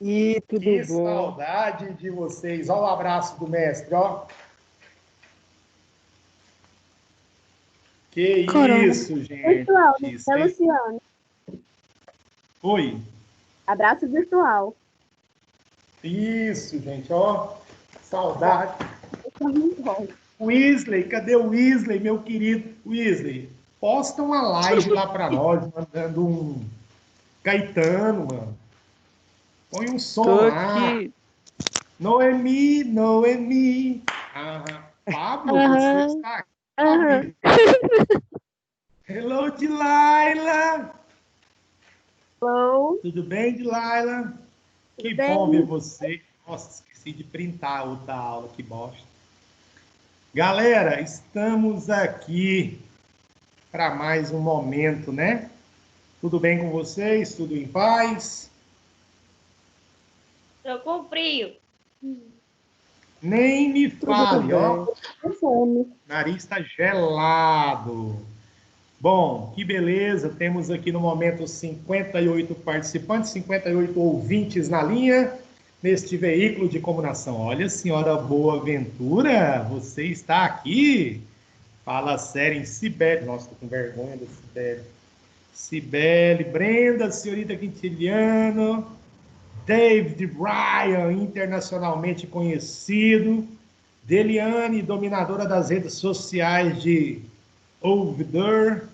E tudo Que bom? saudade de vocês. Olha o abraço do mestre, ó. Que Corona. isso, Virtual, gente. né, Luciano? Oi. Abraço virtual. Isso, gente, ó. Saudade. Tá muito bom. Weasley, cadê o Weasley, meu querido? Weasley, posta uma live lá pra nós, mandando um Caetano, mano. Põe um Tô som lá. aqui. Noemi, Noemi. Ah, Pablo, você Aham, está aham. aqui. Hello, Delilah. Hello, Tudo bem, Delilah? tudo Que bom ver bem? você. Nossa, esqueci de printar outra aula, que bosta. Galera, estamos aqui para mais um momento, né? Tudo bem com vocês? Tudo em paz? Tô com frio. Nem me Tudo fale, ó. bem. Com fome. Nariz está gelado. Bom, que beleza. Temos aqui no momento 58 participantes, 58 ouvintes na linha, neste veículo de comunicação. Olha, senhora Boaventura, você está aqui? Fala sério em Cibele. Nossa, tô com vergonha da Cibele. Cibele, Brenda, senhorita Quintiliano, David Bryan, internacionalmente conhecido, Deliane, dominadora das redes sociais de Ouvidor,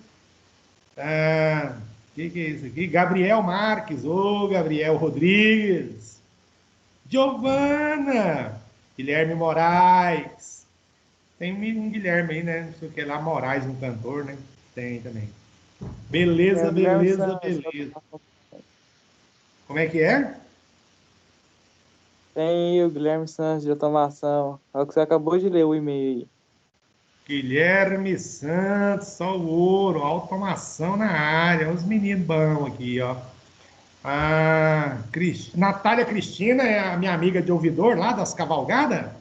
que é isso aqui? Gabriel Marques, ô Gabriel Rodrigues, Giovana, Guilherme Moraes, tem um Guilherme aí, né? Não sei o que lá, Moraes, um cantor, né? Tem também. É Beleza, o Guilherme beleza, Santos. beleza. Como é que é? Tem o Guilherme Santos de automação. É o que você acabou de ler o e-mail aí. Guilherme Santos, só o ouro, automação na área. Os meninos bons aqui, ó. Natália Cristina é a minha amiga de ouvidor lá das Cavalgadas.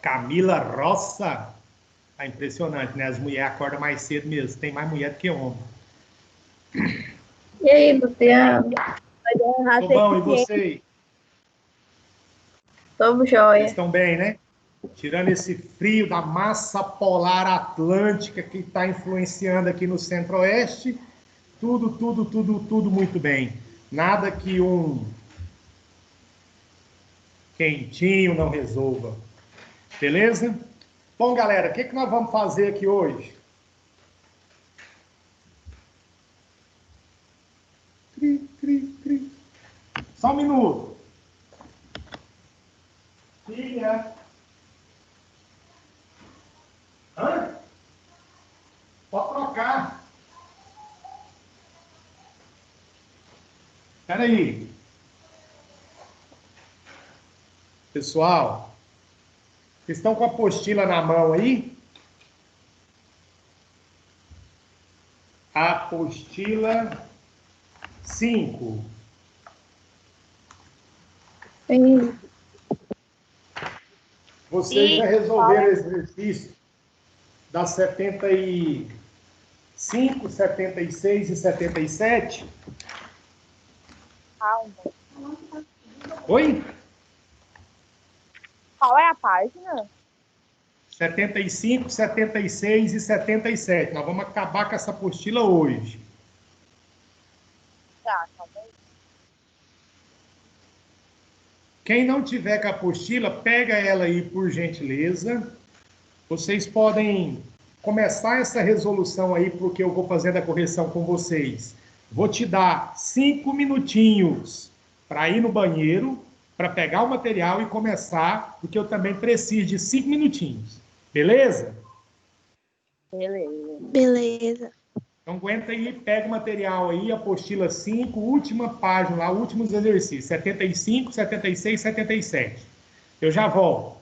Camila Roça. Tá impressionante, né? As mulheres acordam mais cedo mesmo. Tem mais mulher do que homem. E aí, Luciano? Vai dar uma Tô raça bom, e eficiente. vocês? Tamo Vocês jóia. estão bem, né? Tirando esse frio da massa polar atlântica que está influenciando aqui no centro-oeste, tudo muito bem. Nada que um quentinho não resolva. Beleza? Bom, galera, o que nós vamos fazer aqui hoje? Cri, cri, cri. Só um minuto. Filha. Hã? Pode trocar. Espera aí. Pessoal, vocês estão com a apostila na mão aí? Apostila 5. Sim. Vocês já Sim, resolveram o exercício das 75, 76 e 77? Calma. Oi? Qual é a página? 75, 76 e 77. Nós vamos acabar com essa apostila hoje. Tá, calma aí. Quem não tiver com a apostila, pega ela aí por gentileza. Vocês podem começar essa resolução aí, porque eu vou fazendo a correção com vocês. Vou te dar 5 minutinhos para ir no banheiro, para pegar o material e começar, porque eu também preciso de 5 minutinhos. Beleza? Beleza. Beleza. Então aguenta aí, pega o material aí, apostila 5, última página lá, últimos exercícios, 75, 76, 77. Eu já volto.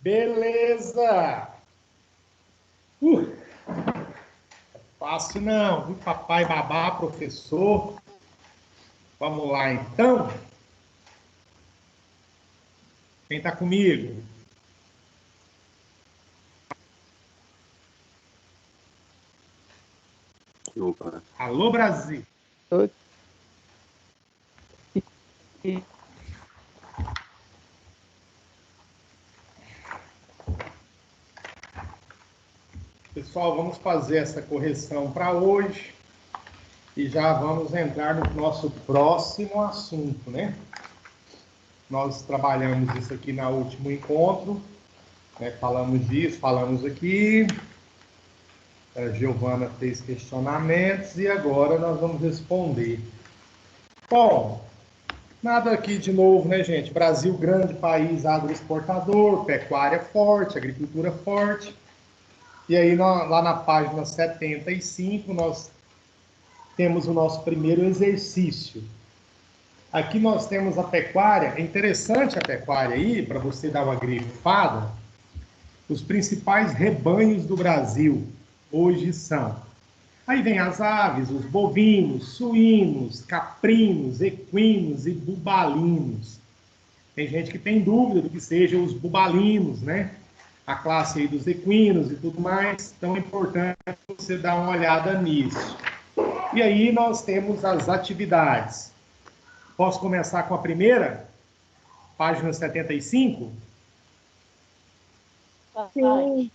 Beleza! Fácil não, viu? Papai, babá, professor. Vamos lá, então. Quem está comigo? Opa. Alô, Brasil! Oi. Pessoal, vamos fazer essa correção para hoje e já vamos entrar no nosso próximo assunto, né? Nós trabalhamos isso aqui no último encontro, né? Falamos disso, falamos aqui. A Giovana fez questionamentos e agora nós vamos responder. Bom, nada aqui de novo, né, gente? Brasil, grande país agroexportador, pecuária forte, agricultura forte. E aí, lá na página 75, nós temos o nosso primeiro exercício. Aqui nós temos a pecuária. É interessante a pecuária aí, para você dar uma grifada. Os principais rebanhos do Brasil hoje são. Aí vem as aves, os bovinos, suínos, caprinos, equinos e bubalinos. Tem gente que tem dúvida do que sejam os bubalinos, né? A classe aí dos equinos e tudo mais. Então é importante você dar uma olhada nisso. E aí nós temos as atividades. Posso começar com a primeira? Página 75? Sim.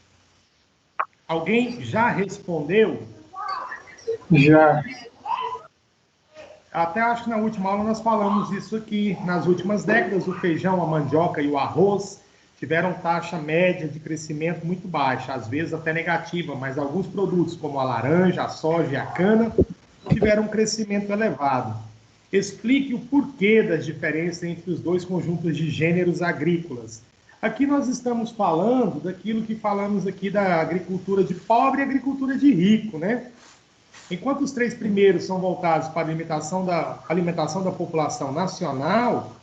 Alguém já respondeu? Já. Até acho que na última aula nós falamos isso aqui. Nas últimas décadas, o feijão, a mandioca e o arroz tiveram taxa média de crescimento muito baixa, às vezes até negativa, mas alguns produtos, como a laranja, a soja e a cana, tiveram um crescimento elevado. Explique o porquê das diferenças entre os dois conjuntos de gêneros agrícolas. Aqui nós estamos falando daquilo que falamos aqui da agricultura de pobre e agricultura de rico, né? Enquanto os três primeiros são voltados para a alimentação da população nacional,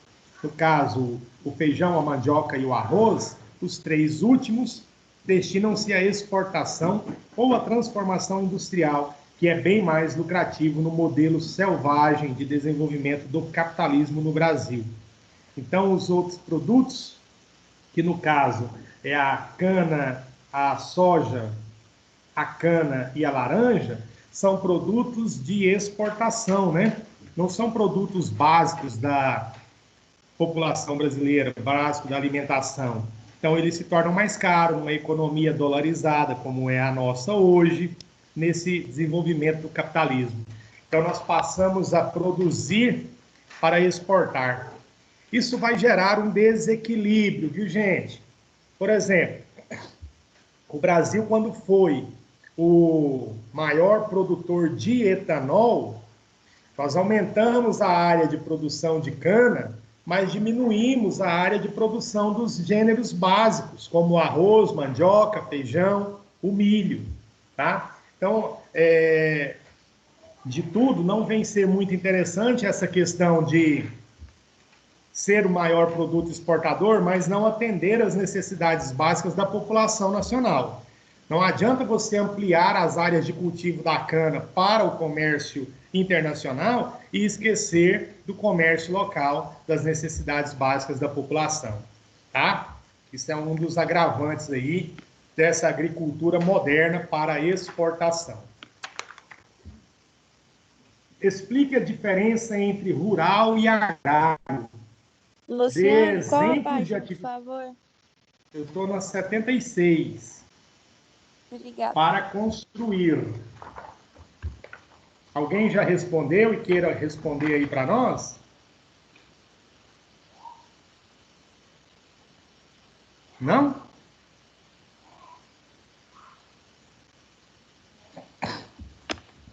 no caso, o feijão, a mandioca e o arroz, os três últimos destinam-se à exportação ou à transformação industrial, que é bem mais lucrativo no modelo selvagem de desenvolvimento do capitalismo no Brasil. Então, os outros produtos, que no caso é a cana, a soja, a cana e a laranja, são produtos de exportação, né? Não são produtos básicos da população brasileira, básico da alimentação. Então, eles se tornam mais caros numa economia dolarizada, como é a nossa hoje, nesse desenvolvimento do capitalismo. Então, nós passamos a produzir para exportar. Isso vai gerar um desequilíbrio, viu, gente? Por exemplo, o Brasil, quando foi o maior produtor de etanol, nós aumentamos a área de produção de cana, mas diminuímos a área de produção dos gêneros básicos, como o arroz, mandioca, feijão, o milho, tá? Então, de tudo, não vem ser muito interessante essa questão de ser o maior produto exportador, mas não atender às necessidades básicas da população nacional. Não adianta você ampliar as áreas de cultivo da cana para o comércio internacional e esquecer do comércio local, das necessidades básicas da população, tá? Isso é um dos agravantes aí dessa agricultura moderna para exportação. Explique a diferença entre rural e agrário. Luciano, qual a Exemplos de página, por atividade. favor? Eu estou na 76. Obrigada. Para construir. Alguém já respondeu e queira responder aí para nós? Não?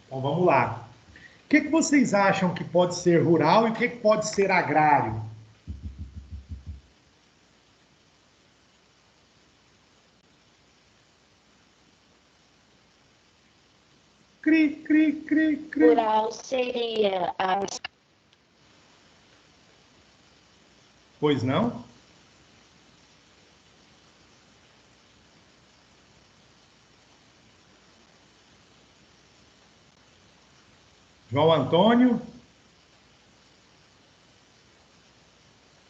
Então vamos lá. O que vocês acham que pode ser rural e o que pode ser agrário? Cri, cri, cri, cri. Rural seria a Pois não? João Antônio?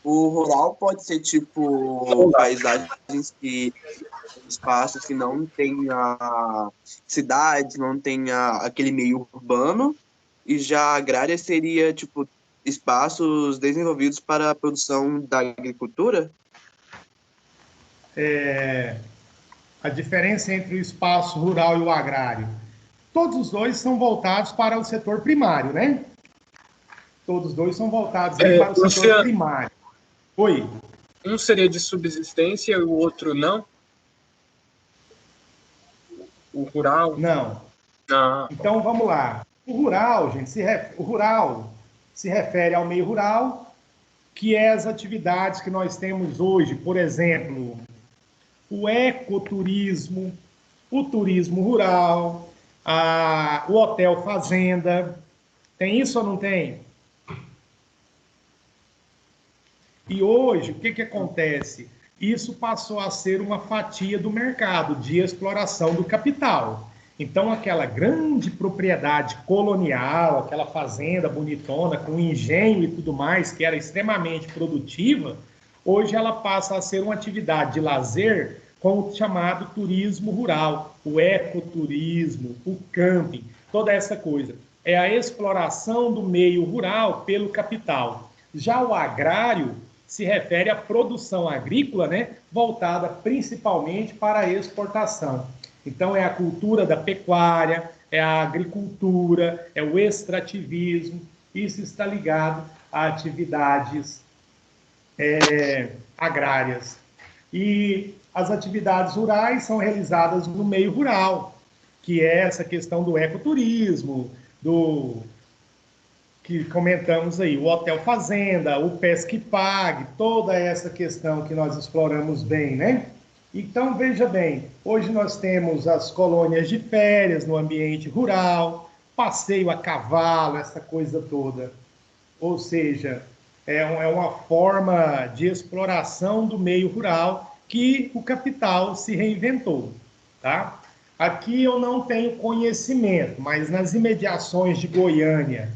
O rural pode ser tipo paisagens que espaços que não tenha cidades, não tenha aquele meio urbano, e já a agrária seria tipo espaços desenvolvidos para a produção da agricultura? A diferença entre o espaço rural e o agrário. Todos os dois são voltados para o setor primário, né? Todos os dois são voltados aí para o setor primário. Oi. Um seria de subsistência e o outro não? O rural? Não. Não. Então, vamos lá. O rural, gente, o rural se refere ao meio rural, que é as atividades que nós temos hoje, por exemplo, o ecoturismo, o turismo rural, o hotel fazenda. Tem isso ou não tem? E hoje, o que acontece? Isso passou a ser uma fatia do mercado de exploração do capital. Então, aquela grande propriedade colonial, aquela fazenda bonitona, com engenho e tudo mais, que era extremamente produtiva, hoje ela passa a ser uma atividade de lazer com o chamado turismo rural, o ecoturismo, o camping, toda essa coisa. É a exploração do meio rural pelo capital. Já o agrário se refere à produção agrícola, né, voltada principalmente para a exportação. Então, é a cultura da pecuária, é a agricultura, é o extrativismo. Isso está ligado a atividades agrárias. E as atividades rurais são realizadas no meio rural, que é essa questão do ecoturismo, que comentamos aí, o hotel fazenda, o pesca e pague, toda essa questão que nós exploramos bem, né? Então, veja bem, hoje nós temos as colônias de férias no ambiente rural, passeio a cavalo, essa coisa toda. Ou seja, é uma forma de exploração do meio rural que o capital se reinventou, tá? Aqui eu não tenho conhecimento, mas nas imediações de Goiânia,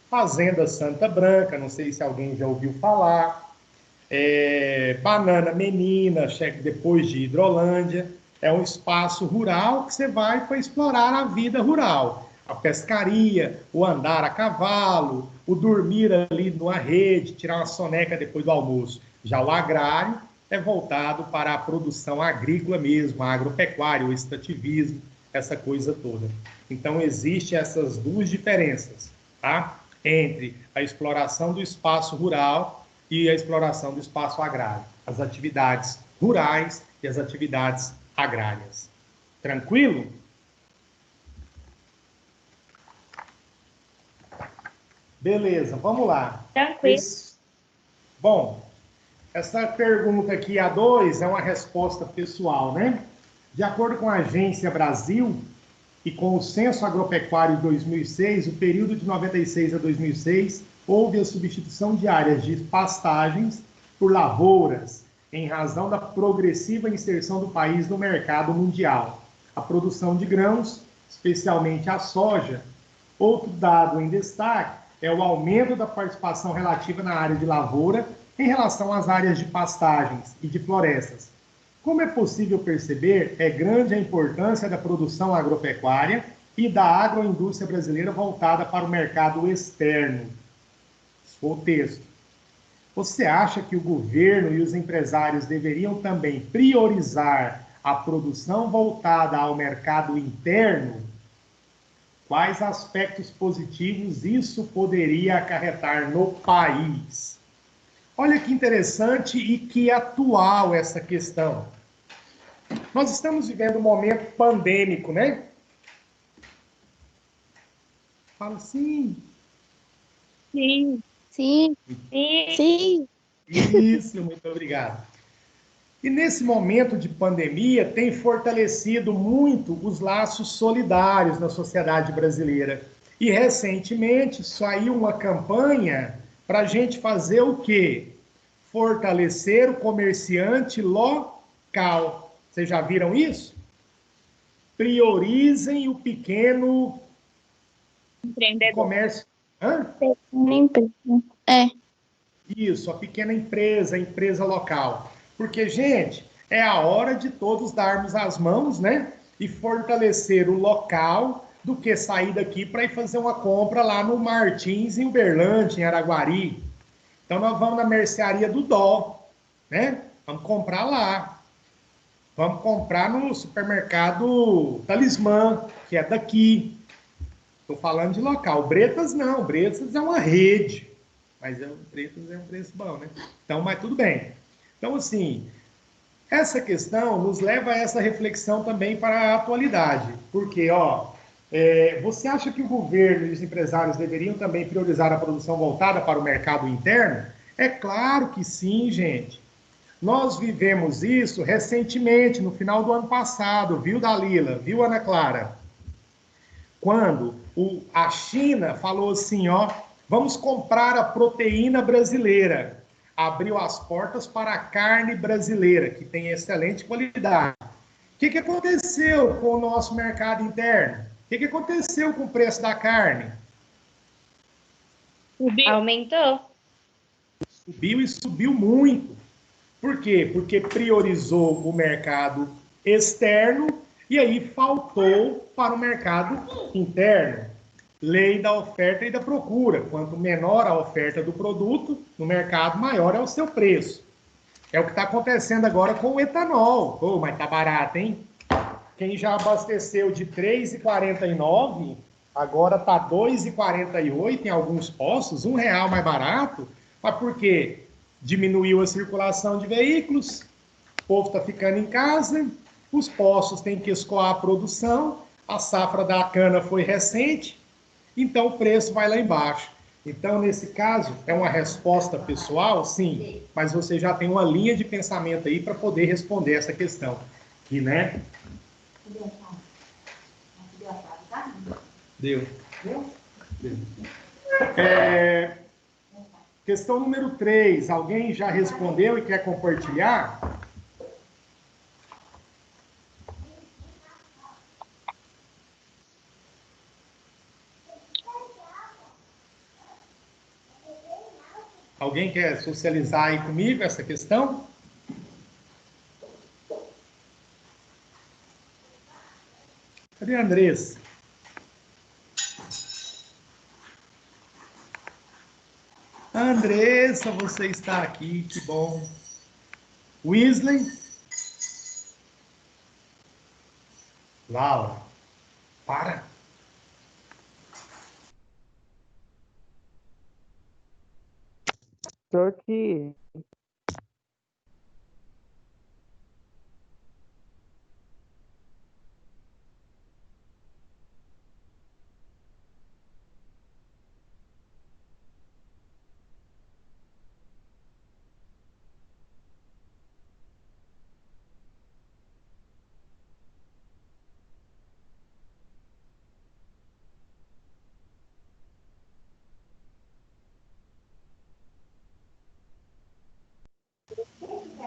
Fazenda Santa Branca, não sei se alguém já ouviu falar, Banana Menina, depois de Hidrolândia, é um espaço rural que você vai para explorar a vida rural. A pescaria, o andar a cavalo, o dormir ali numa rede, tirar uma soneca depois do almoço. Já o agrário é voltado para a produção agrícola mesmo, a agropecuária, o extrativismo, essa coisa toda. Então, existem essas duas diferenças, tá? Entre a exploração do espaço rural e a exploração do espaço agrário. As atividades rurais e as atividades agrárias. Tranquilo? Beleza, vamos lá. Tranquilo. Bom, essa pergunta aqui, a 2, é uma resposta pessoal, né? De acordo com a Agência Brasil e com o Censo Agropecuário 2006, o período de 96 a 2006, houve a substituição de áreas de pastagens por lavouras, em razão da progressiva inserção do país no mercado mundial. A produção de grãos, especialmente a soja. Outro dado em destaque é o aumento da participação relativa na área de lavoura em relação às áreas de pastagens e de florestas. Como é possível perceber, é grande a importância da produção agropecuária e da agroindústria brasileira voltada para o mercado externo. O texto. Você acha que o governo e os empresários deveriam também priorizar a produção voltada ao mercado interno? Quais aspectos positivos isso poderia acarretar no país? Olha que interessante e que atual essa questão. Nós estamos vivendo um momento pandêmico, né? Fala sim. Sim. Sim, Sim. sim. Isso, muito obrigado. E nesse momento de pandemia tem fortalecido muito os laços solidários na sociedade brasileira. E recentemente saiu uma campanha para a gente fazer o quê? Fortalecer o comerciante local. Vocês já viram isso? Priorizem o pequeno Empreendedor. comércio. Hã? Pequena empresa. É. Isso, a pequena empresa, a empresa local. Porque, gente, é a hora de todos darmos as mãos, né? E fortalecer o local do que sair daqui para ir fazer uma compra lá no Martins, em Uberlândia, em Araguari. Então, nós vamos na mercearia do Dó, né? Vamos comprar lá. Vamos comprar no supermercado Talismã, que é daqui. Estou falando de local. Bretas não, Bretas é uma rede. Mas o Bretas é um preço bom, né? Então, mas tudo bem. Então, assim, essa questão nos leva a essa reflexão também para a atualidade. Porque, você acha que o governo e os empresários deveriam também priorizar a produção voltada para o mercado interno? É claro que sim, gente. Nós vivemos isso recentemente, no final do ano passado, viu, Dalila? Viu, Ana Clara? Quando a China falou assim, vamos comprar a proteína brasileira. Abriu as portas para a carne brasileira, que tem excelente qualidade. O que aconteceu com o nosso mercado interno? O que aconteceu com o preço da carne? Aumentou. Subiu e subiu muito. Por quê? Porque priorizou o mercado externo e aí faltou para o mercado interno. Lei da oferta e da procura. Quanto menor a oferta do produto no mercado, maior é o seu preço. É o que está acontecendo agora com o etanol. Pô, mas tá barato, hein? Quem já abasteceu de R$ 3,49, agora está R$ 2,48 em alguns postos, R$ 1 mais barato. Mas por quê? Diminuiu a circulação de veículos, o povo está ficando em casa, os postos têm que escoar a produção, a safra da cana foi recente, então o preço vai lá embaixo. Então, nesse caso, é uma resposta pessoal, sim, mas você já tem uma linha de pensamento aí para poder responder essa questão. E, né? Deu. Deu. Questão número 3. Alguém já respondeu e quer compartilhar? Alguém quer socializar aí comigo essa questão? Cadê a Andressa? Andressa, você está aqui, que bom. Weasley? Laura? Para. Tô aqui.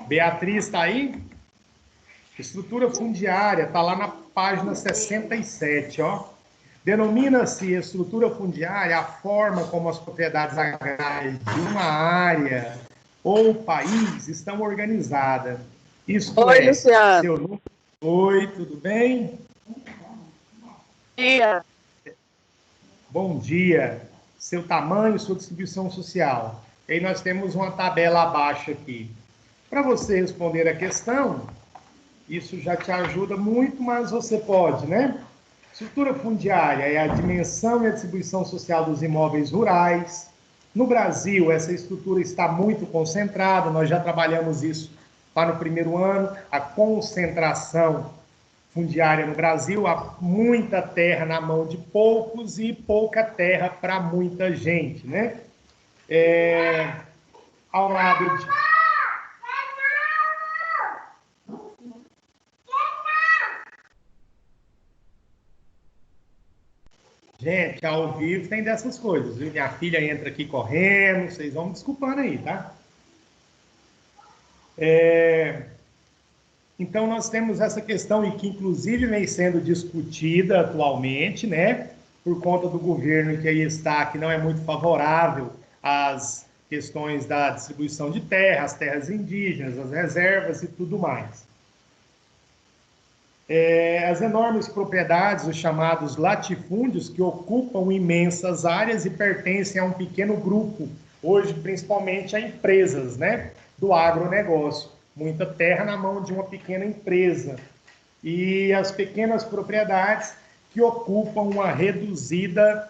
Beatriz está aí? Estrutura fundiária, está lá na página 67, Denomina-se estrutura fundiária a forma como as propriedades agrárias de uma área ou país estão organizadas. Isto Oi, Luciano. seu número. Oi, tudo bem? Dia. Bom dia. Seu tamanho, sua distribuição social. E aí nós temos uma tabela abaixo aqui. Para você responder a questão, isso já te ajuda muito, mas você pode, né? Estrutura fundiária é a dimensão e a distribuição social dos imóveis rurais. No Brasil, essa estrutura está muito concentrada, nós já trabalhamos isso lá no primeiro ano, a concentração fundiária no Brasil, há muita terra na mão de poucos e pouca terra para muita gente, né? Ao lado de... Gente, ao vivo tem dessas coisas, viu? Minha filha entra aqui correndo, vocês vão me desculpando aí, tá? Então, nós temos essa questão, e que inclusive vem sendo discutida atualmente, né? por conta do governo que aí está, que não é muito favorável às questões da distribuição de terra, as terras indígenas, as reservas e tudo mais. As enormes propriedades, os chamados latifúndios, que ocupam imensas áreas e pertencem a um pequeno grupo, hoje principalmente a empresas, né, do agronegócio. Muita terra na mão de uma pequena empresa. E as pequenas propriedades que ocupam uma reduzida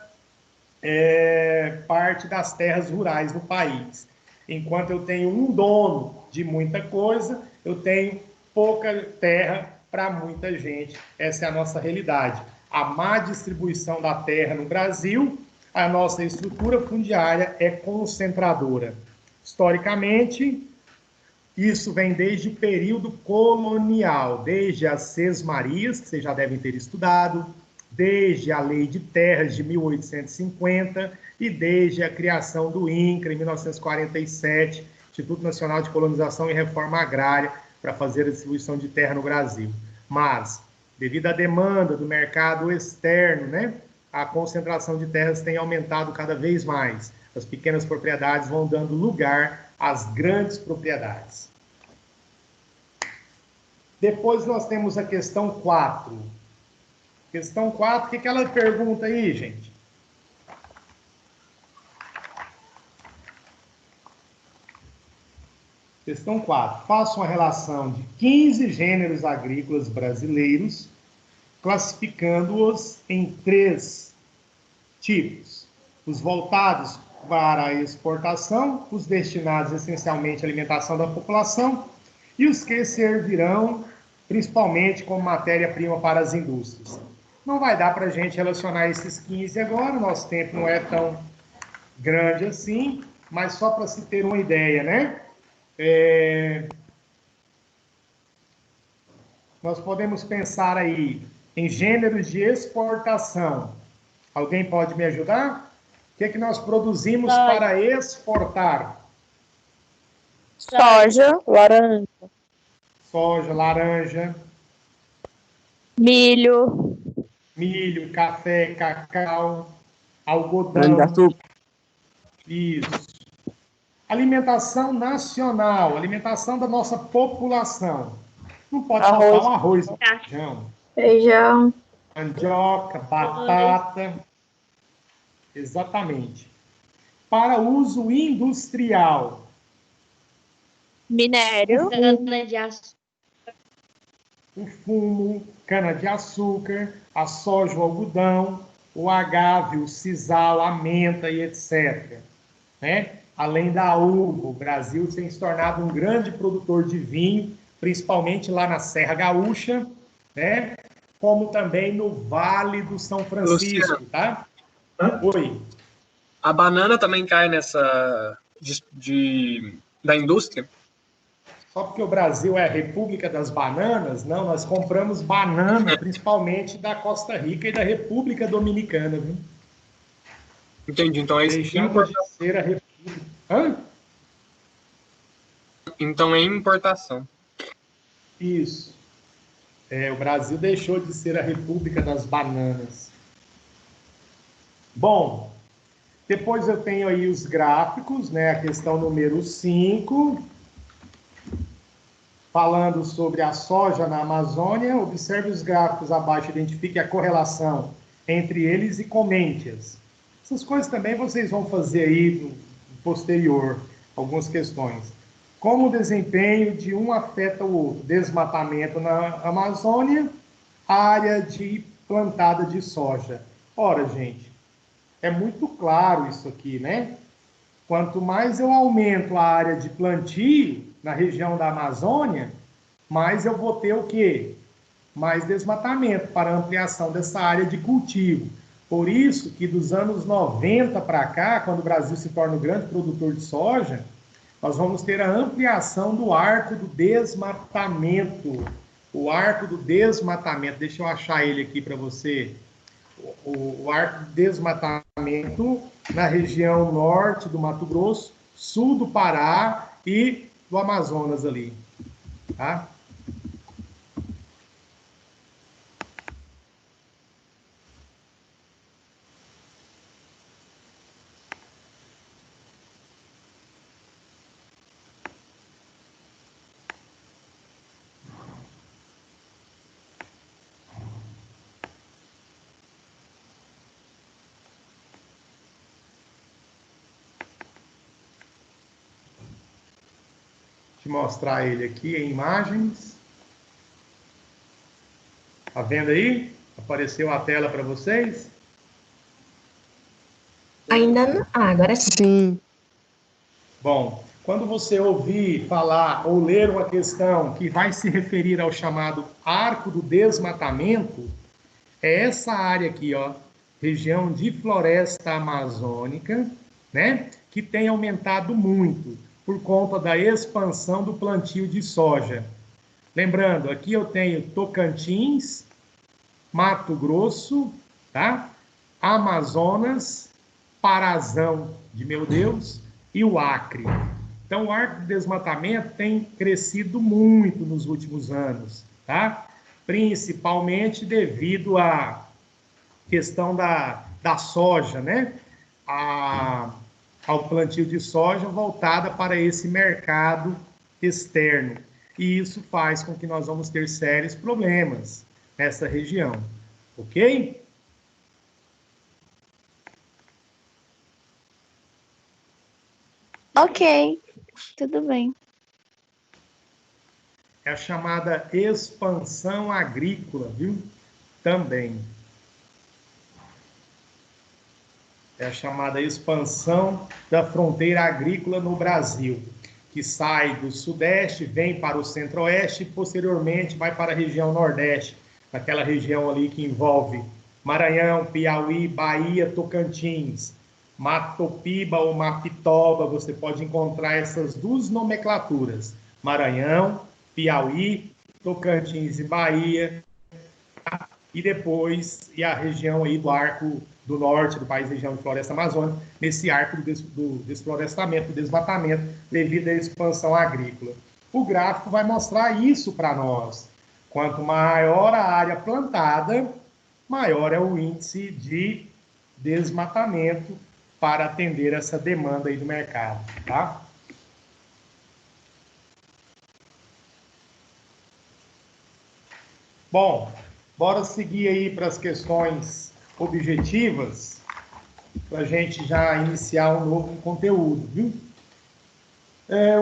parte das terras rurais no país. Enquanto eu tenho um dono de muita coisa, eu tenho pouca terra para muita gente. Essa é a nossa realidade. A má distribuição da terra no Brasil, a nossa estrutura fundiária é concentradora. Historicamente, isso vem desde o período colonial, desde as Sesmarias, que vocês já devem ter estudado, desde a Lei de Terras de 1850 e desde a criação do INCRA, em 1947, Instituto Nacional de Colonização e Reforma Agrária, para fazer a distribuição de terra no Brasil. Mas, devido à demanda do mercado externo, né, a concentração de terras tem aumentado cada vez mais. As pequenas propriedades vão dando lugar às grandes propriedades. Depois nós temos a questão 4. Questão 4, o que ela pergunta aí, gente? Questão 4. Faça uma relação de 15 gêneros agrícolas brasileiros, classificando-os em 3 tipos. Os voltados para a exportação, os destinados essencialmente à alimentação da população e os que servirão principalmente como matéria-prima para as indústrias. Não vai dar para a gente relacionar esses 15 agora, o nosso tempo não é tão grande assim, mas só para se ter uma ideia, né? Nós podemos pensar aí em gêneros de exportação. Alguém pode me ajudar? O que é que nós produzimos para exportar? Soja, laranja, Soja, laranja, milho, café, cacau, algodão. Isso. Alimentação nacional, alimentação da nossa população. Não pode faltar um arroz, Feijão. mandioca, batata. Exatamente. Para uso industrial. minério, O fumo, cana-de-açúcar, a soja, o algodão, o agave, o sisal, a menta e etc. Né? Além da uva, o Brasil tem se tornado um grande produtor de vinho, principalmente lá na Serra Gaúcha, né? Como também no Vale do São Francisco, Luciano. tá? Oi. A banana também cai nessa da indústria? Só porque o Brasil é a República das Bananas, não, nós compramos banana, principalmente da Costa Rica e da República Dominicana, viu? Entendi, então é Deixamos de ser a República. Hã? Então é importação. Isso. O Brasil deixou de ser a República das Bananas. Bom, depois eu tenho aí os gráficos, né? A questão número 5. Falando sobre a soja na Amazônia, observe os gráficos abaixo, identifique a correlação entre eles e comente-as. Essas coisas também vocês vão fazer aí no posterior, algumas questões. Como o desempenho de um afeta o outro? Desmatamento na Amazônia, área plantada de soja. Ora, gente, é muito claro isso aqui, né? Quanto mais eu aumento a área de plantio na região da Amazônia, mais eu vou ter o quê? Mais desmatamento para ampliação dessa área de cultivo. Por isso que dos anos 90 para cá, quando o Brasil se torna um grande produtor de soja, nós vamos ter a ampliação do arco do desmatamento. O arco do desmatamento, deixa eu achar ele aqui para você. O arco do desmatamento na região norte do Mato Grosso, sul do Pará e do Amazonas ali. Tá? Deixa eu mostrar ele aqui em imagens. Tá vendo aí? Apareceu a tela para vocês? Ainda não. Ah, agora sim. Sim. Bom, quando você ouvir falar ou ler uma questão que vai se referir ao chamado Arco do Desmatamento, é essa área aqui, ó, região de floresta amazônica, né, que tem aumentado muito por conta da expansão do plantio de soja. Lembrando, aqui eu tenho Tocantins, Mato Grosso, tá? Amazonas, Parazão de meu Deus e o Acre. Então, o arco de desmatamento tem crescido muito nos últimos anos, tá? Principalmente devido à questão da soja, né? Ao plantio de soja voltada para esse mercado externo. E isso faz com que nós vamos ter sérios problemas nessa região, ok? Ok, tudo bem. É a chamada expansão agrícola, viu? Também. É a chamada expansão da fronteira agrícola no Brasil, que sai do sudeste, vem para o centro-oeste e posteriormente vai para a região nordeste, naquela região ali que envolve Maranhão, Piauí, Bahia, Tocantins, Matopiba ou Mapitoba. Você pode encontrar essas duas nomenclaturas, Maranhão, Piauí, Tocantins e Bahia, e depois a região aí do Arco do Norte do país, região de floresta amazônica, nesse arco do desflorestamento, do desmatamento, devido à expansão agrícola. O gráfico vai mostrar isso para nós. Quanto maior a área plantada, maior é o índice de desmatamento para atender essa demanda aí do mercado, tá? Bom, bora seguir aí para as questões objetivas, para a gente já iniciar um novo conteúdo, viu?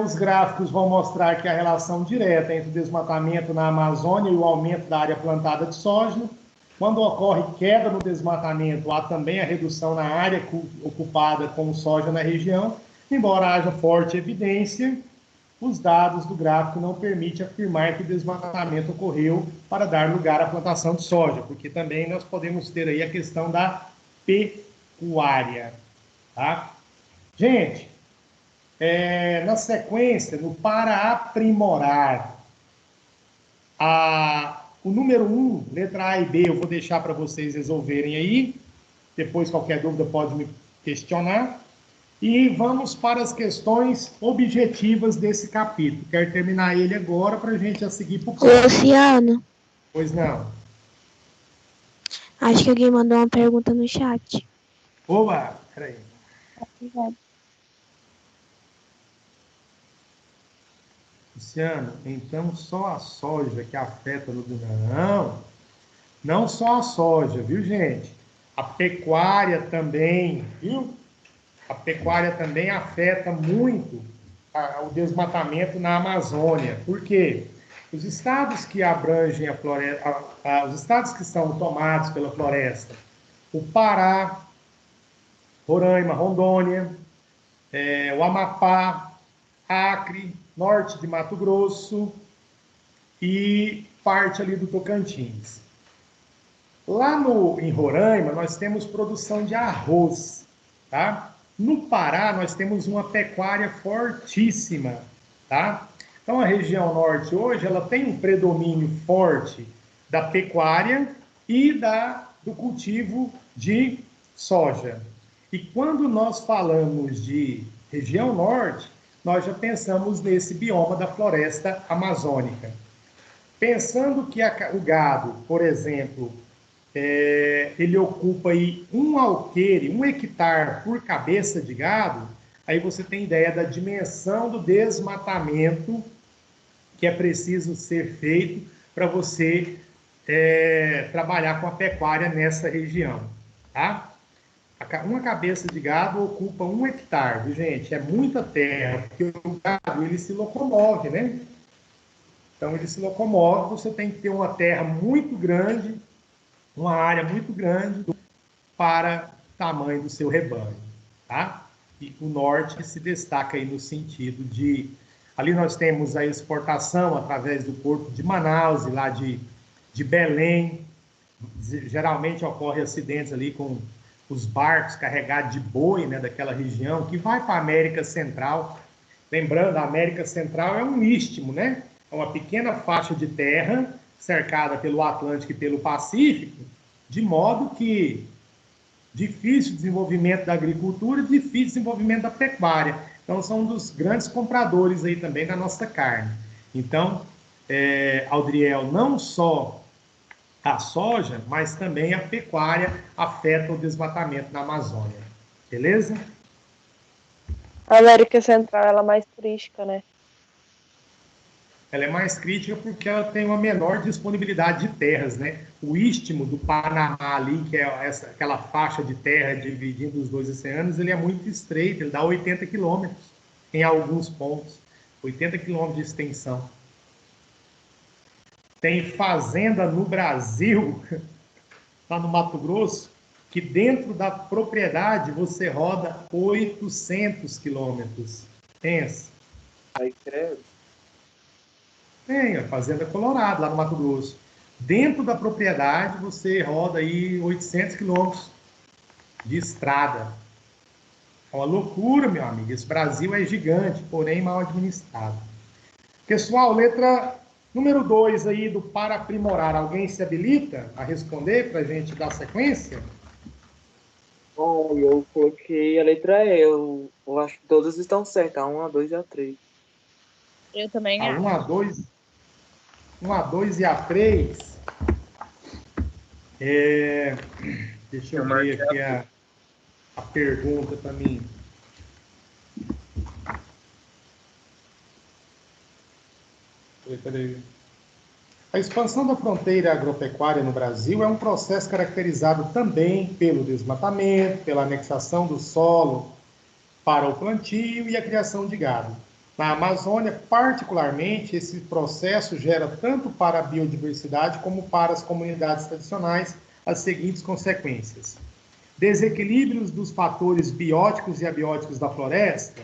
Os gráficos vão mostrar que a relação direta entre o desmatamento na Amazônia e o aumento da área plantada de soja. Quando ocorre queda no desmatamento, há também a redução na área ocupada com soja na região. Embora haja forte evidência, os dados do gráfico não permitem afirmar que o desmatamento ocorreu para dar lugar à plantação de soja, porque também nós podemos ter aí a questão da pecuária, tá? Gente, na sequência, para aprimorar o número 1, letra A e B, eu vou deixar para vocês resolverem aí, depois qualquer dúvida pode me questionar. E vamos para as questões objetivas desse capítulo. Quero terminar ele agora para a gente já seguir para o próximo. Luciano, Pois não. acho que alguém mandou uma pergunta no chat. Oba, peraí. Luciano, então só a soja que afeta no... Não só a soja, viu, gente? A pecuária também, viu? A pecuária também afeta muito o desmatamento na Amazônia. Por quê? Os estados que abrangem a floresta, os estados que são tomados pela floresta, o Pará, Roraima, Rondônia, o Amapá, Acre, norte de Mato Grosso e parte ali do Tocantins. Lá em Roraima, nós temos produção de arroz, tá? No Pará, nós temos uma pecuária fortíssima, tá? Então, a região norte hoje, ela tem um predomínio forte da pecuária e do cultivo de soja. E quando nós falamos de região norte, nós já pensamos nesse bioma da floresta amazônica. Pensando que o gado, por exemplo, ele ocupa aí um alqueire, 1 hectare por cabeça de gado, aí você tem ideia da dimensão do desmatamento que é preciso ser feito para você trabalhar com a pecuária nessa região, tá? Uma cabeça de gado ocupa 1 hectare, viu, gente? É muita terra, porque o gado, ele se locomove, né? Então, ele se locomove, você tem que ter uma terra muito grande, uma área muito grande para o tamanho do seu rebanho, tá? E o norte se destaca aí no sentido de... Ali nós temos a exportação através do porto de Manaus e lá de Belém. Geralmente ocorre acidentes ali com os barcos carregados de boi, né, daquela região, que vai para a América Central. Lembrando, a América Central é um istmo, né? É uma pequena faixa de terra cercada pelo Atlântico e pelo Pacífico, de modo que difícil desenvolvimento da agricultura, difícil desenvolvimento da pecuária. Então, são um dos grandes compradores aí também da nossa carne. Então, Aldriel, não só a soja, mas também a pecuária afeta o desmatamento na Amazônia. Beleza? A América Central ela é mais turística, né? Ela é mais crítica porque ela tem uma menor disponibilidade de terras, né? O istmo do Panamá ali, que é aquela faixa de terra dividindo os dois oceanos, ele é muito estreito, ele dá 80 quilômetros em alguns pontos, 80 quilômetros de extensão. Tem fazenda no Brasil, lá no Mato Grosso, que dentro da propriedade você roda 800 quilômetros. Pensa. Aí, credo. Tem a Fazenda Colorado, lá no Mato Grosso. Dentro da propriedade, você roda aí 800 quilômetros de estrada. É uma loucura, meu amigo. Esse Brasil é gigante, porém mal administrado. Pessoal, letra número 2 aí do para aprimorar. Alguém se habilita a responder para a gente dar sequência? Bom, eu coloquei a letra E. Eu acho que todas estão certas. A 1, a 2 e a 3. Eu também A acho. 1, a 2, 1, a 2 e a 3. Deixa eu ver aqui a pergunta para mim. Peraí. A expansão da fronteira agropecuária no Brasil é um processo caracterizado também pelo desmatamento, pela anexação do solo para o plantio e a criação de gado. Na Amazônia, particularmente, esse processo gera tanto para a biodiversidade como para as comunidades tradicionais as seguintes consequências: desequilíbrios dos fatores bióticos e abióticos da floresta.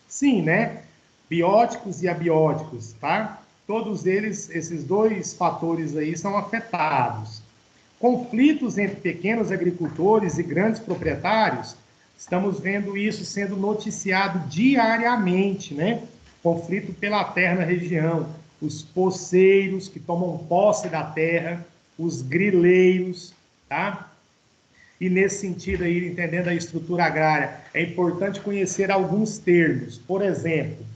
Sim, né? Bióticos e abióticos, tá? Todos eles, esses dois fatores aí são afetados. Conflitos entre pequenos agricultores e grandes proprietários, estamos vendo isso sendo noticiado diariamente, né? Conflito pela terra na região, os poceiros que tomam posse da terra, os grileiros, tá? E nesse sentido aí, entendendo a estrutura agrária, é importante conhecer alguns termos. Por exemplo,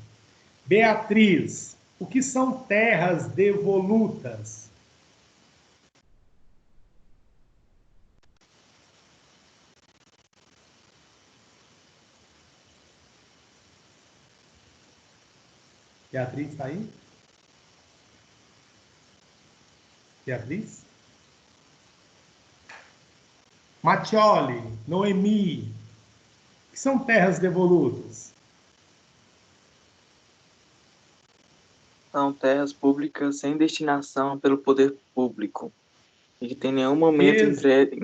Beatriz, o que são terras devolutas? Beatriz está aí? Beatriz? Matioli, Noemi, o que são terras devolutas? São terras públicas sem destinação pelo poder público e que em nenhum momento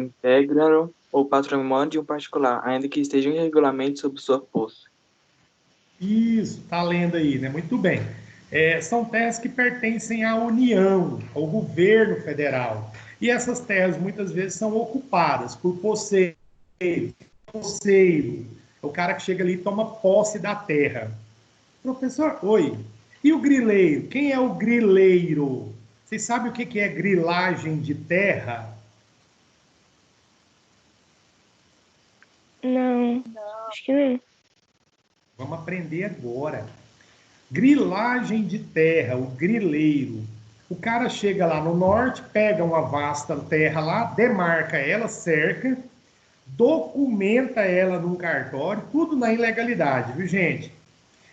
integram o patrimônio de um particular, ainda que estejam irregularmente sob sua posse. Isso, tá lendo aí, né? Muito bem. São terras que pertencem à União, ao governo federal. E essas terras, muitas vezes, são ocupadas por poceiro. Poceiro é o cara que chega ali e toma posse da terra. Professor, oi. E o grileiro? Quem é o grileiro? Vocês sabem o que é grilagem de terra? Não, acho que não. Vamos aprender agora. Grilagem de terra, o grileiro. O cara chega lá no norte, pega uma vasta terra lá, demarca ela, cerca, documenta ela num cartório, tudo na ilegalidade, viu, gente?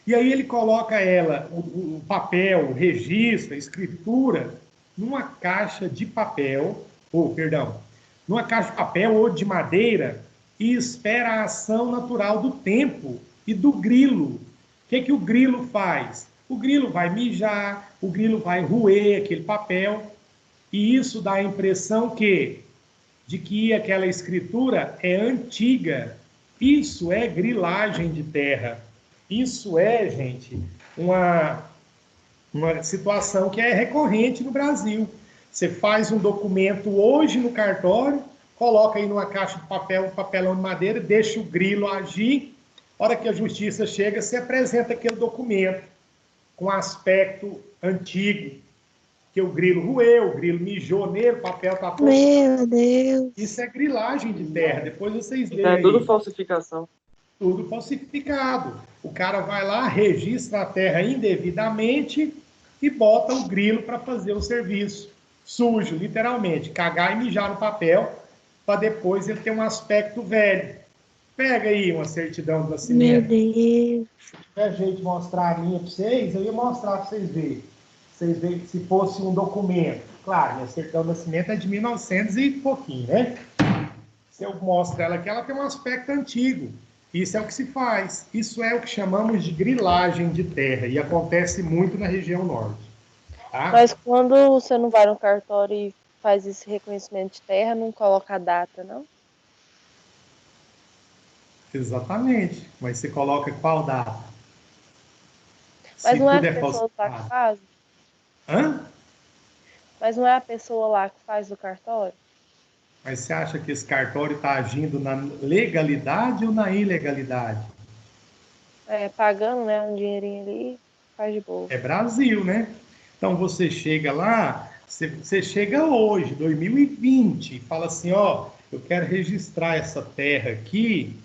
E aí ele coloca ela, o papel, o registro, a escritura, numa caixa de papel, numa caixa de papel ou de madeira, e espera a ação natural do tempo e do grilo. O que o grilo faz? O grilo vai mijar, o grilo vai roer aquele papel, e isso dá a impressão de que aquela escritura é antiga. Isso é grilagem de terra. Isso é, gente, uma situação que é recorrente no Brasil. Você faz um documento hoje no cartório, coloca aí numa caixa de papel, um papelão de madeira, deixa o grilo agir. A hora que a justiça chega, você apresenta aquele documento com aspecto antigo, que o grilo roeu, o grilo mijou nele, o papel está todo... Meu Deus! Isso é grilagem de terra. Depois vocês veem Então é aí. tudo falsificação. Tudo falsificado. O cara vai lá, registra a terra indevidamente e bota o grilo para fazer o serviço. Sujo, literalmente. Cagar e mijar no papel para depois ele ter um aspecto velho. Pega aí uma certidão do Meu nascimento. Deus! Se tiver jeito de mostrar a minha para vocês, eu ia mostrar para vocês verem. Vocês veem se fosse um documento. Claro, minha certidão do nascimento é de 1900 e pouquinho, né? Se eu mostro ela aqui, ela tem um aspecto antigo. Isso é o que se faz. Isso é o que chamamos de grilagem de terra. E acontece muito na região norte. Tá? Mas quando você não vai no cartório e faz esse reconhecimento de terra, não coloca a data, não? Exatamente. Mas você coloca qual data? Mas Se não é tudo a pessoa lá que faz? Hã? Mas não é a pessoa lá que faz do cartório? Mas você acha que esse cartório está agindo na legalidade ou na ilegalidade? É, pagando, né, um dinheirinho ali, faz de boa. É Brasil, né? Então você chega lá, você chega hoje, 2020, e fala assim, ó, eu quero registrar essa terra aqui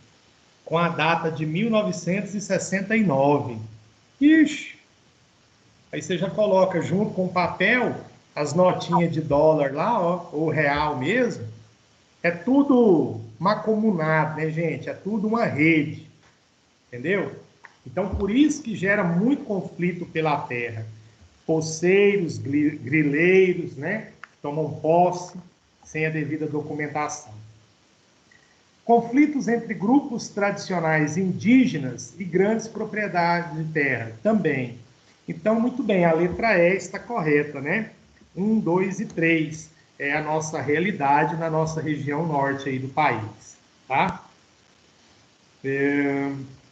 com a data de 1969. Ixi! Aí você já coloca junto com o papel as notinhas de dólar lá, ó, ou real mesmo. É tudo mancomunado, né, gente? É tudo uma rede, entendeu? Então, por isso que gera muito conflito pela terra. Poceiros, grileiros, né? Tomam posse sem a devida documentação. Conflitos entre grupos tradicionais indígenas e grandes propriedades de terra, também. Então, muito bem, a letra E está correta, né? 1, 2 e 3 é a nossa realidade na nossa região norte aí do país, tá?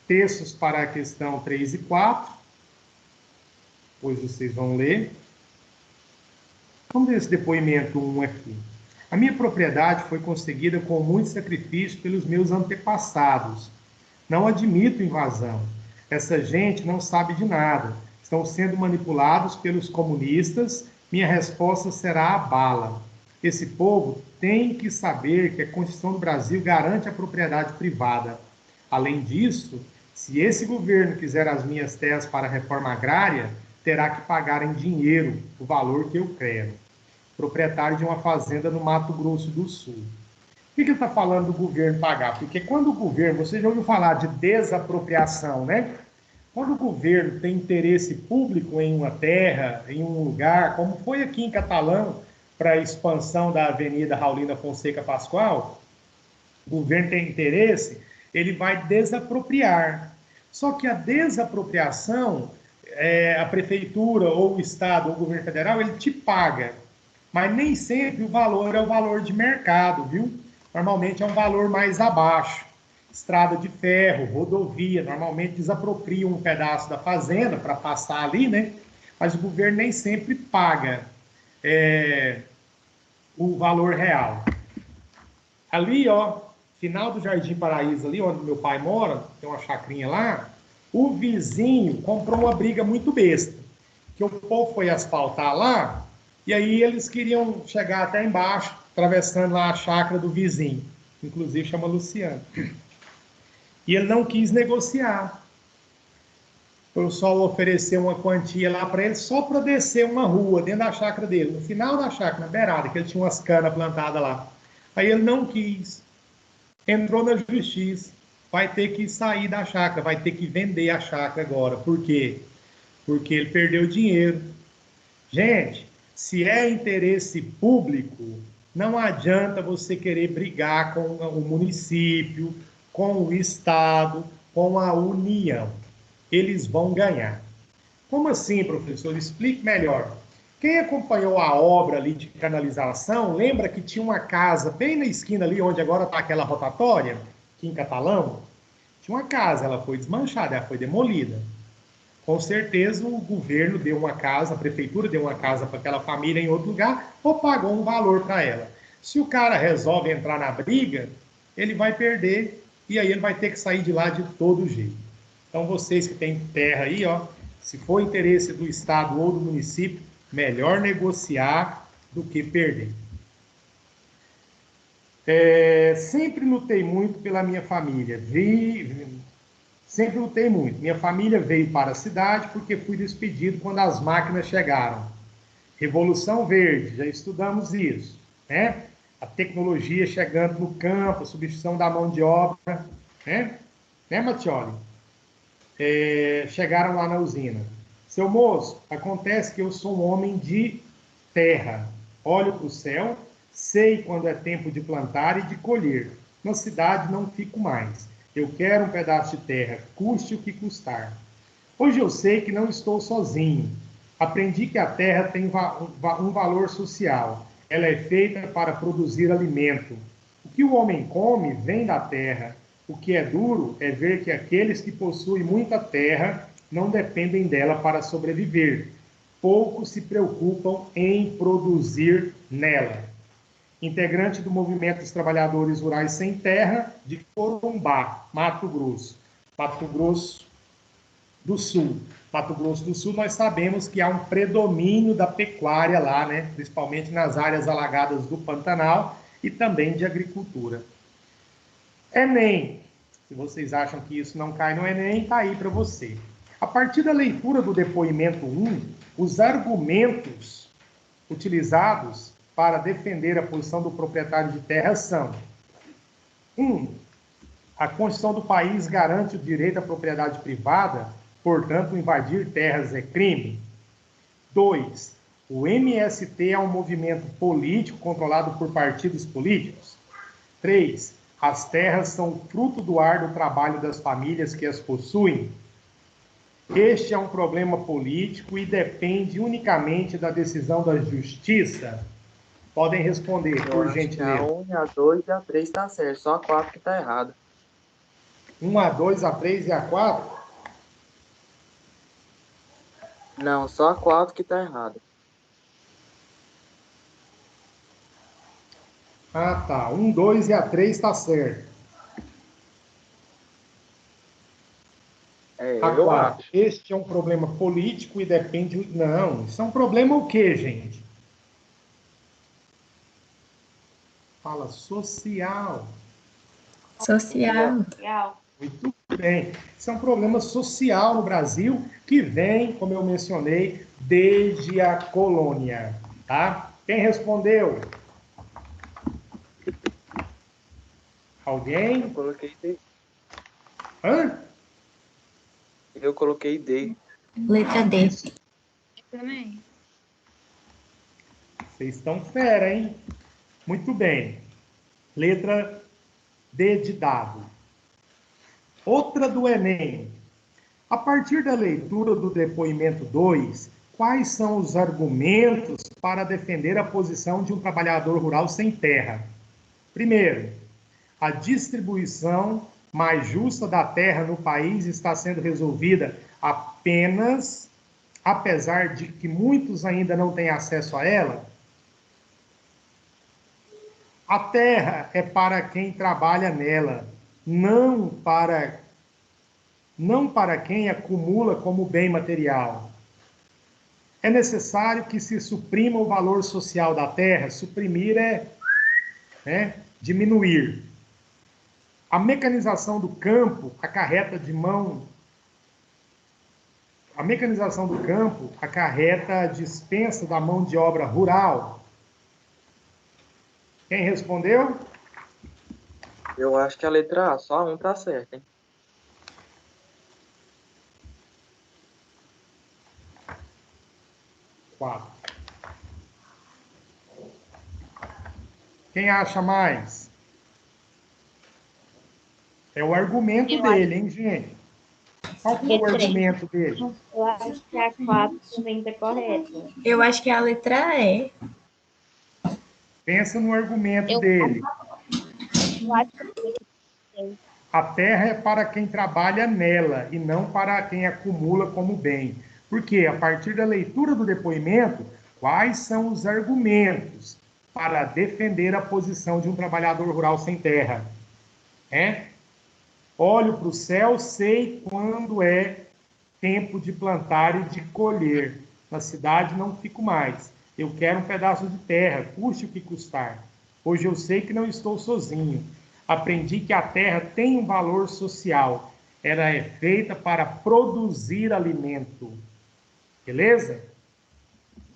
Textos para a questão 3 e 4, depois vocês vão ler. Vamos ver esse depoimento 1 aqui. A minha propriedade foi conseguida com muito sacrifício pelos meus antepassados. Não admito invasão. Essa gente não sabe de nada. Estão sendo manipulados pelos comunistas. Minha resposta será a bala. Esse povo tem que saber que a Constituição do Brasil garante a propriedade privada. Além disso, se esse governo quiser as minhas terras para a reforma agrária, terá que pagar em dinheiro o valor que eu quero. Proprietário de uma fazenda no Mato Grosso do Sul. Por que ele está falando do governo pagar? Porque quando o governo, você já ouviu falar de desapropriação, né? Quando o governo tem interesse público em uma terra, em um lugar, como foi aqui em Catalão, para a expansão da Avenida Raulina Fonseca Pascoal, o governo tem interesse, ele vai desapropriar. Só que a desapropriação, a prefeitura, ou o Estado, ou o governo federal, ele te paga. Mas nem sempre o valor é o valor de mercado, viu? Normalmente é um valor mais abaixo. Estrada de ferro, rodovia, normalmente desapropriam um pedaço da fazenda para passar ali, né? Mas o governo nem sempre paga o valor real. Ali, ó, final do Jardim Paraíso, ali onde meu pai mora, tem uma chacrinha lá, o vizinho comprou uma briga muito besta, que o povo foi asfaltar lá, e aí eles queriam chegar até embaixo, atravessando lá a chácara do vizinho, inclusive chama Luciano. E ele não quis negociar. O pessoal ofereceu uma quantia lá para ele só para descer uma rua dentro da chácara dele, no final da chácara, na beirada, que ele tinha umas canas plantadas lá. Aí ele não quis. Entrou na justiça. Vai ter que sair da chácara, vai ter que vender a chácara agora. Por quê? Porque ele perdeu dinheiro. Gente, se é interesse público, Não adianta você querer brigar com o município, com o Estado, com a União. Eles vão ganhar. Como assim, professor? Explique melhor. Quem acompanhou a obra ali de canalização, lembra que tinha uma casa bem na esquina ali, onde agora está aquela rotatória, aqui em Catalão? Tinha uma casa, ela foi desmanchada, ela foi demolida. Com certeza o governo deu uma casa, a prefeitura deu uma casa para aquela família em outro lugar ou pagou um valor para ela. Se o cara resolve entrar na briga, ele vai perder e aí ele vai ter que sair de lá de todo jeito. Então vocês que têm terra aí, ó, se for interesse do estado ou do município, melhor negociar do que perder. Sempre lutei muito pela minha família. Sempre lutei muito. Minha família veio para a cidade porque fui despedido quando as máquinas chegaram. Revolução Verde, já estudamos isso, né? A tecnologia chegando no campo, a substituição da mão de obra, né? Né, Matioli? Chegaram lá na usina. Seu moço, acontece que eu sou um homem de terra. Olho para o céu, sei quando é tempo de plantar e de colher. Na cidade não fico mais. Eu quero um pedaço de terra, custe o que custar. Hoje eu sei que não estou sozinho. Aprendi que a terra tem um valor social. Ela é feita para produzir alimento. O que o homem come vem da terra. O que é duro é ver que aqueles que possuem muita terra não dependem dela para sobreviver. Poucos se preocupam em produzir nela. Integrante do Movimento dos Trabalhadores Rurais Sem Terra, de Corumbá, Mato Grosso. Mato Grosso do Sul. Mato Grosso do Sul, nós sabemos que há um predomínio da pecuária lá, né? Principalmente nas áreas alagadas do Pantanal e também de agricultura. Enem. Se vocês acham que isso não cai no Enem, está aí para você. A partir da leitura do depoimento 1, os argumentos utilizados para defender a posição do proprietário de terra são: 1. A Constituição do país garante o direito à propriedade privada, portanto, invadir terras é crime. 2. O MST é um movimento político controlado por partidos políticos. 3. As terras são fruto do árduo trabalho das famílias que as possuem. Este é um problema político e depende unicamente da decisão da justiça. Podem responder, por gentileza. A 1, a 2 e a 3 está certo, só a 4 que está errada. 1, a 2, a 3 e a 4? Não, só a 4 que está errada. Ah, tá. 1, 2 e a 3 está certo. A Eu 4. acho. Este é um problema político e depende... Não, isso é um problema o quê, gente? Fala social. Social. Muito bem. Isso é um problema social no Brasil que vem, como eu mencionei, desde a colônia. Tá? Quem respondeu? Alguém? Eu coloquei D. Hã? Eu coloquei D. Letra D. Também. Vocês estão fera, hein? Muito bem. Letra D de dado. Outra do Enem. A partir da leitura do depoimento 2, quais são os argumentos para defender a posição de um trabalhador rural sem terra? Primeiro, a distribuição mais justa da terra no país está sendo resolvida apenas, apesar de que muitos ainda não têm acesso a ela. A terra é para quem trabalha nela, não para quem acumula como bem material. É necessário que se suprima o valor social da terra. Suprimir é diminuir. A mecanização do campo acarreta a dispensa da mão de obra rural. Quem respondeu? Eu acho que a letra A, só a 1 está certa, hein? Quem acha mais? É o argumento Eu dele, hein, gente? Qual que é o Letra E. argumento dele? Eu acho que a 4 também está correta. Eu acho que é a letra E. Pensa no argumento Eu dele. acho que A terra é para quem trabalha nela e não para quem acumula como bem. Porque, a partir da leitura do depoimento, quais são os argumentos para defender a posição de um trabalhador rural sem terra? Olho para o céu, sei quando é tempo de plantar e de colher. Na cidade não fico mais. Eu quero um pedaço de terra, custe o que custar. Hoje eu sei que não estou sozinho. Aprendi que a terra tem um valor social. Ela é feita para produzir alimento. Beleza?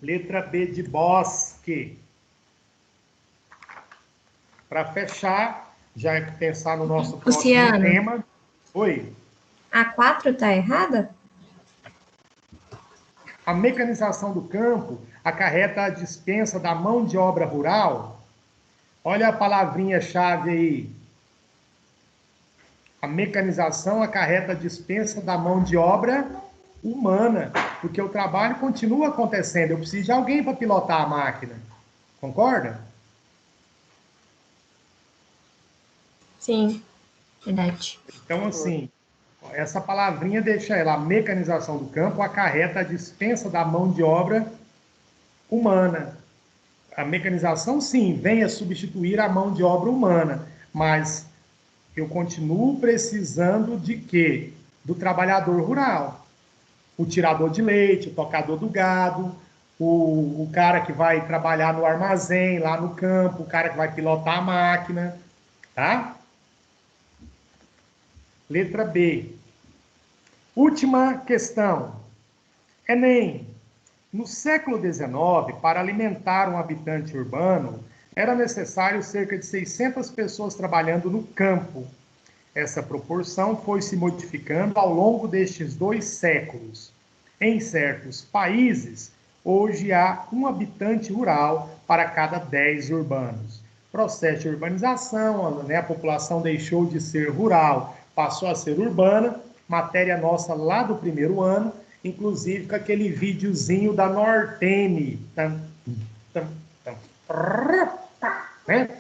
Letra B de Bosque. Para fechar, já pensar no nosso próximo Luciano. tema. Oi. A 4 está errada? A mecanização do campo acarreta a dispensa da mão de obra rural. Olha a palavrinha-chave aí. A mecanização acarreta a dispensa da mão de obra humana, porque o trabalho continua acontecendo. Eu preciso de alguém para pilotar a máquina. Concorda? Sim, verdade. Então, assim, essa palavrinha deixa ela, a mecanização do campo acarreta a dispensa da mão de obra humana. A mecanização, sim, vem a substituir a mão de obra humana, mas eu continuo precisando de quê? Do trabalhador rural. O tirador de leite, o tocador do gado, o cara que vai trabalhar no armazém, lá no campo, o cara que vai pilotar a máquina, tá? Letra B. Última questão. Enem. No século XIX, para alimentar um habitante urbano, era necessário cerca de 600 pessoas trabalhando no campo. Essa proporção foi se modificando ao longo destes 2 séculos. Em certos países, hoje há um habitante rural para cada 10 urbanos. Processo de urbanização, a população deixou de ser rural, passou a ser urbana, matéria nossa lá do primeiro ano, inclusive com aquele videozinho da Nortene, né?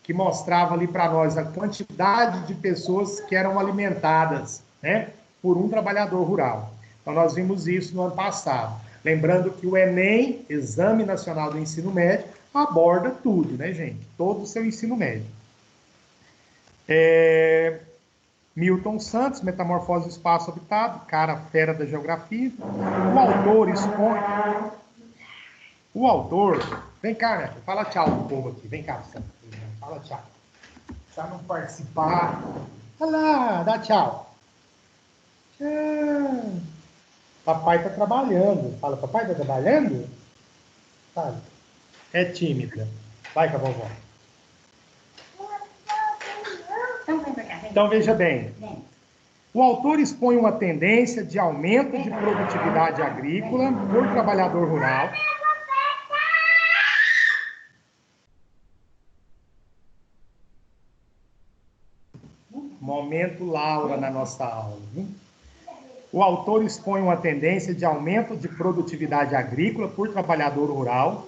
Que mostrava ali para nós a quantidade de pessoas que eram alimentadas, né, por um trabalhador rural. Então, nós vimos isso no ano passado. Lembrando que o Enem, Exame Nacional do Ensino Médio, aborda tudo, né, gente? Todo o seu ensino médio. Milton Santos, Metamorfose do Espaço Habitado, cara fera da geografia. O autor expõe... O autor... Vem cá, né? Fala tchau pro povo aqui. Vem cá, Santos. Fala tchau. Pra não participar. Olha lá, dá tchau. Tchau. Papai tá trabalhando. Fala, papai tá trabalhando? Fala. É tímida. Vai com a vovó. Então, veja bem. O autor expõe uma tendência de aumento de produtividade agrícola por trabalhador rural. Momento Laura na nossa aula. O autor expõe uma tendência de aumento de produtividade agrícola por trabalhador rural,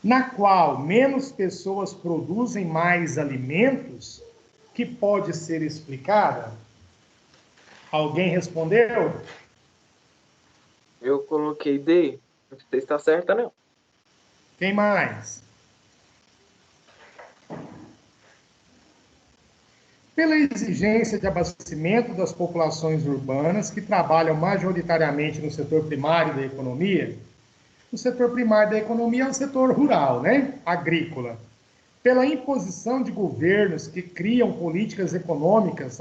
na qual menos pessoas produzem mais alimentos, que pode ser explicada? Alguém respondeu? Eu coloquei D. Não sei se está certa, não. Quem mais? Pela exigência de abastecimento das populações urbanas que trabalham majoritariamente no setor primário da economia, o setor primário da economia é o setor rural, né? Agrícola. Pela imposição de governos que criam políticas econômicas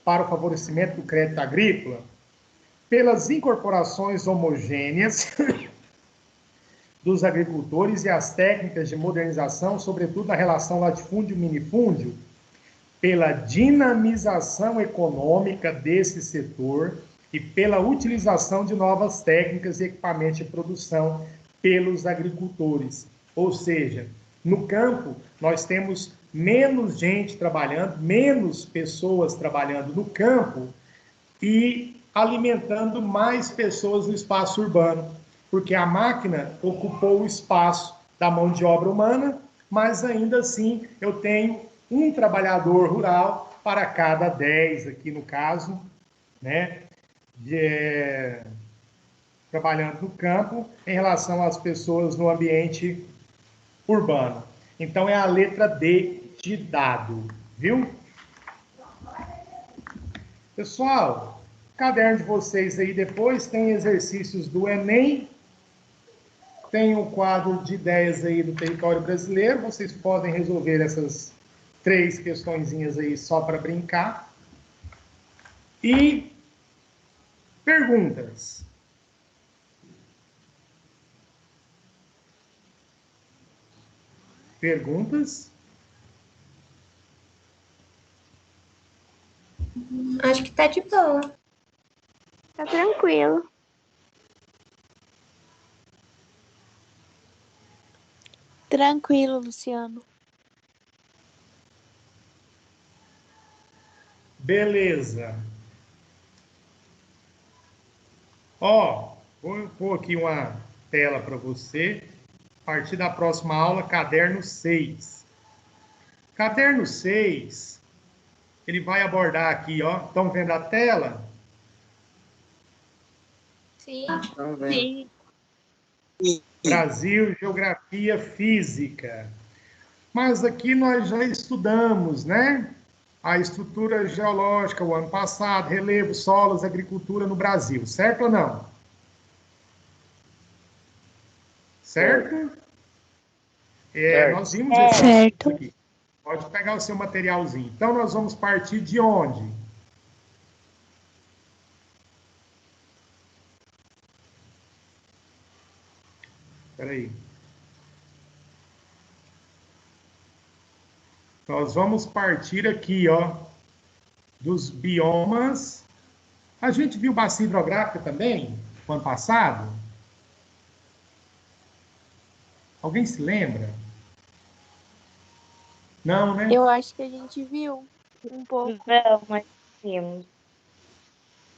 para o favorecimento do crédito agrícola, pelas incorporações homogêneas dos agricultores e as técnicas de modernização, sobretudo na relação latifúndio-minifúndio, pela dinamização econômica desse setor e pela utilização de novas técnicas e equipamentos de produção pelos agricultores. Ou seja, No campo, nós temos menos gente trabalhando, menos pessoas trabalhando no campo e alimentando mais pessoas no espaço urbano, porque a máquina ocupou o espaço da mão de obra humana, mas ainda assim eu tenho um trabalhador rural para cada 10, aqui no caso, né, trabalhando no campo, em relação às pessoas no ambiente urbano. Então é a letra D de dado, viu? Pessoal, o caderno de vocês aí depois tem exercícios do Enem, tem o quadro de ideias aí do território brasileiro, vocês podem resolver essas 3 questõezinhas aí só para brincar. E perguntas. Perguntas? Acho que tá de boa. Tá tranquilo. Tranquilo, Luciano. Beleza. Ó, vou pôr aqui uma tela para você. A partir da próxima aula, caderno 6. Caderno 6, ele vai abordar aqui, ó. Estão vendo a tela? Sim. Então, vem. Brasil, Geografia, Física. Mas aqui nós já estudamos, né? A estrutura geológica o ano passado, relevo, solos, agricultura no Brasil. Certo ou não? Certo? Nós vimos esse Certo. aqui. Pode pegar o seu materialzinho. Então, nós vamos partir de onde? Espera aí. Nós vamos partir aqui, ó, dos biomas. A gente viu bacia hidrográfica também, no ano passado? Alguém se lembra? Não, né? Eu acho que a gente viu um pouco. Não, mas temos.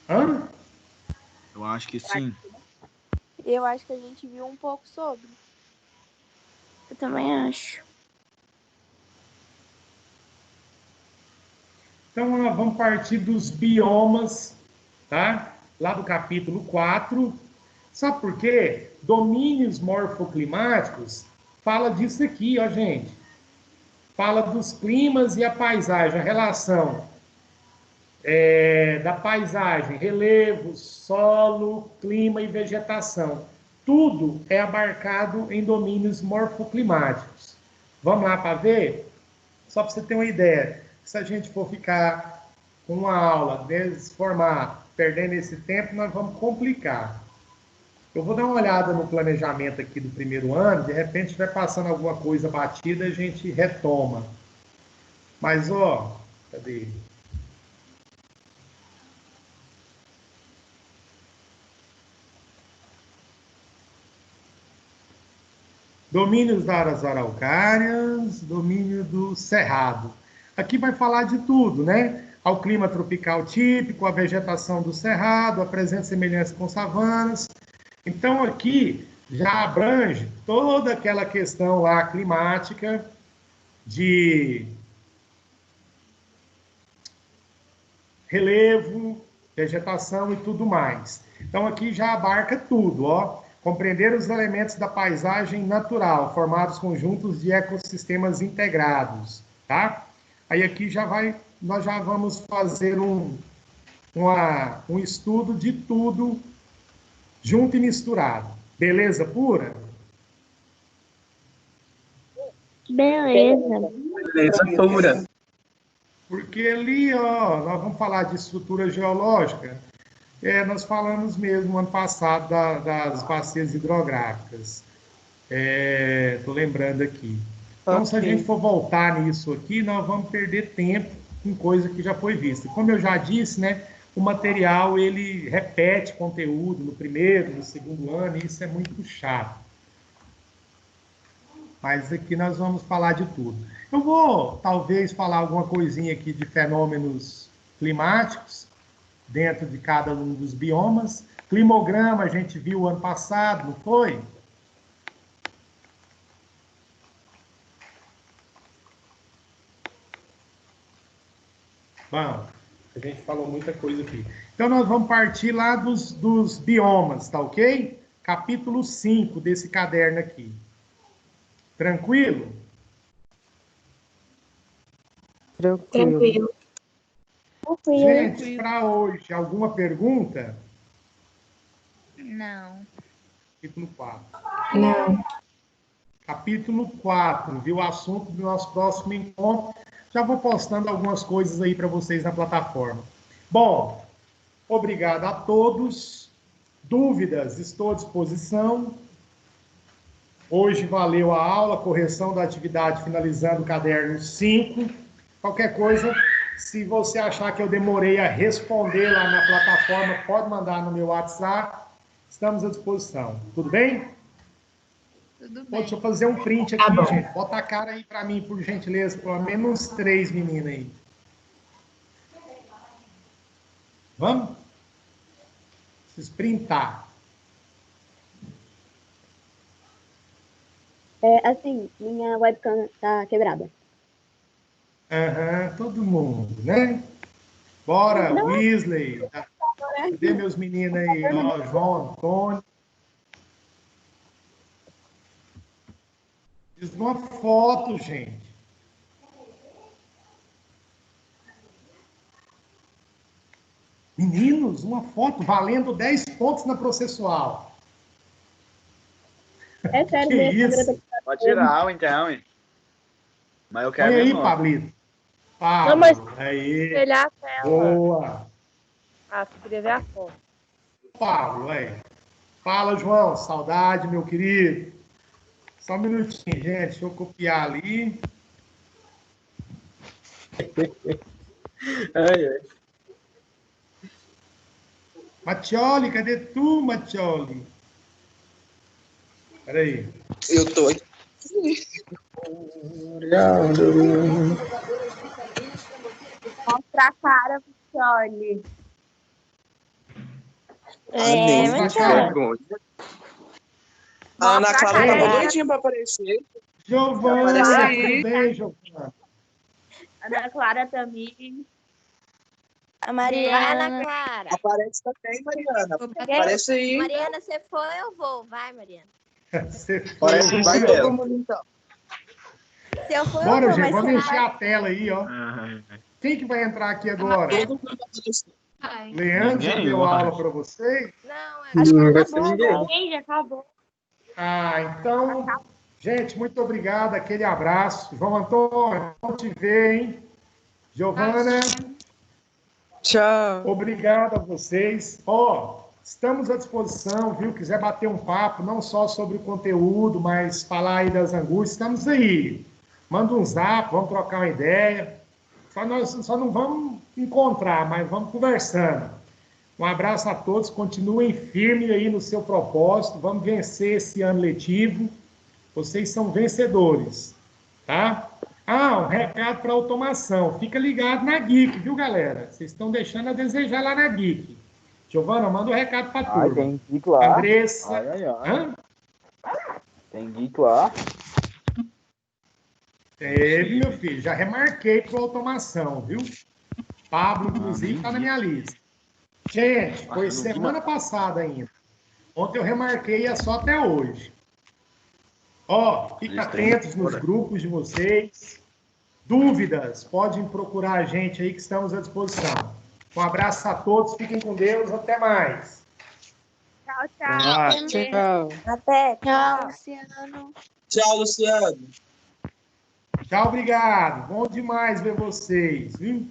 Hã? Eu acho que sim. Eu acho que a gente viu um pouco sobre. Eu também acho. Então, nós vamos partir dos biomas, tá? Lá do capítulo 4. Sabe por quê? Domínios morfoclimáticos fala disso aqui, ó, gente. Fala dos climas e a paisagem, a relação da paisagem, relevo, solo, clima e vegetação. Tudo é abarcado em domínios morfoclimáticos. Vamos lá para ver? Só para você ter uma ideia. Se a gente for ficar com uma aula desse formato, perdendo esse tempo, nós vamos complicar. Eu vou dar uma olhada no planejamento aqui do primeiro ano, de repente estiver passando alguma coisa batida, a gente retoma. Mas, ó, cadê? Domínios das araucárias, domínio do cerrado. Aqui vai falar de tudo, né? Ao clima tropical típico, a vegetação do cerrado, a presença e semelhança com savanas. Então, aqui já abrange toda aquela questão lá climática de relevo, vegetação e tudo mais. Então, aqui já abarca tudo, ó. Compreender os elementos da paisagem natural, formados conjuntos de ecossistemas integrados, tá? Aí aqui nós já vamos fazer um estudo de tudo junto e misturado. Beleza pura? Beleza. Beleza pura. Porque ali, ó, nós vamos falar de estrutura geológica. Nós falamos mesmo ano passado das bacias hidrográficas. Estou lembrando aqui. Então, se a gente for voltar nisso aqui, nós vamos perder tempo com coisa que já foi vista. Como eu já disse, né, o material ele repete conteúdo no primeiro, no segundo ano, e isso é muito chato. mas aqui nós vamos falar de tudo. Eu vou, talvez, falar alguma coisinha aqui de fenômenos climáticos dentro de cada um dos biomas. Climograma a gente viu ano passado, não foi? Bom, a gente falou muita coisa aqui. Então, nós vamos partir lá dos biomas, tá ok? Capítulo 5 desse caderno aqui. Tranquilo? Tranquilo. Gente, para hoje, alguma pergunta? Não. Capítulo 4. Não. Capítulo 4, viu? O assunto do nosso próximo encontro. Já vou postando algumas coisas aí para vocês na plataforma. Bom, obrigado a todos. Dúvidas, estou à disposição. Hoje valeu a aula, correção da atividade finalizando o caderno 5. Qualquer coisa, se você achar que eu demorei a responder lá na plataforma, pode mandar no meu WhatsApp. Estamos à disposição. Tudo bem? Tudo Pô, bem. deixa eu fazer um print aqui, gente. Bota a cara aí para mim, por gentileza. Pelo menos 3 meninas aí. Vamos? Preciso printar. Assim, minha webcam tá quebrada. Aham, todo mundo, né? Bora, Não. Weasley. Cadê meus meninos aí? Ó, João, Antônio. Diz uma foto, gente. Meninos, uma foto valendo 10 pontos na processual. É sério, Que minha isso? câmera tá Pode tirar, então, hein? Mas eu quero Põe aí, mesmo. Pablito. Pablo, Não, mas aí. olhar a tela. Boa. Ah, você queria ver a foto. Pablo, aí. Fala, João. Saudade, meu querido. Só um minutinho, gente. Deixa eu copiar ali. Ai, ai. Matioli, cadê tu, Matioli? Peraí. Eu tô aqui. Mostra a cara, Pioli. Nem mas que cara. vergonha. A Ana Clara cara tava aí. doidinha pra aparecer. Giovana, Aparece aí. tudo bem, Giovana? Ana Clara também. A Mariana. Clara. Aparece também, Mariana. Quer? Aparece aí. Mariana, você for, eu vou. Vai, Mariana. Você Parece foi. que vai Todo mesmo. mundo, então. Se eu for, Bora, eu vou, gente, mas vamos você encher vai. a tela aí, ó. Quem que vai entrar aqui agora? Todo mundo aparece. Leandro já Ninguém, deu eu aula acho. para vocês? Não, Acho que Não vai ser acabou, ninguém. Sim, já acabou. Ah, então, gente, muito obrigado, aquele abraço. João Antônio, bom te ver, hein? Giovana, Tchau. obrigado a vocês. Ó, estamos à disposição, viu? Quiser bater um papo, não só sobre o conteúdo, mas falar aí das angústias, estamos aí. Manda um zap, vamos trocar uma ideia. Nós só não vamos encontrar, mas vamos conversando. Um abraço a todos, continuem firmes aí no seu propósito, vamos vencer esse ano letivo, vocês são vencedores, tá? Ah, um recado para automação, fica ligado na Geek, viu, galera? Vocês estão deixando a desejar lá na Geek. Giovana, manda um recado para Ai, turma. tem geek lá. Andressa, Ai. Tem geek lá. teve, meu filho, já remarquei para automação, viu? Pablo, inclusive, está na minha lista. Gente, foi semana passada ainda. Ontem eu remarquei e é só até hoje. Ó, fiquem atentos nos grupos de vocês. Dúvidas, podem procurar a gente aí que estamos à disposição. Um abraço a todos, fiquem com Deus, até mais. Tchau, tchau. Tchau. Até. Tchau, Luciano. Tchau, Luciano. Tchau, obrigado. Bom demais ver vocês, viu?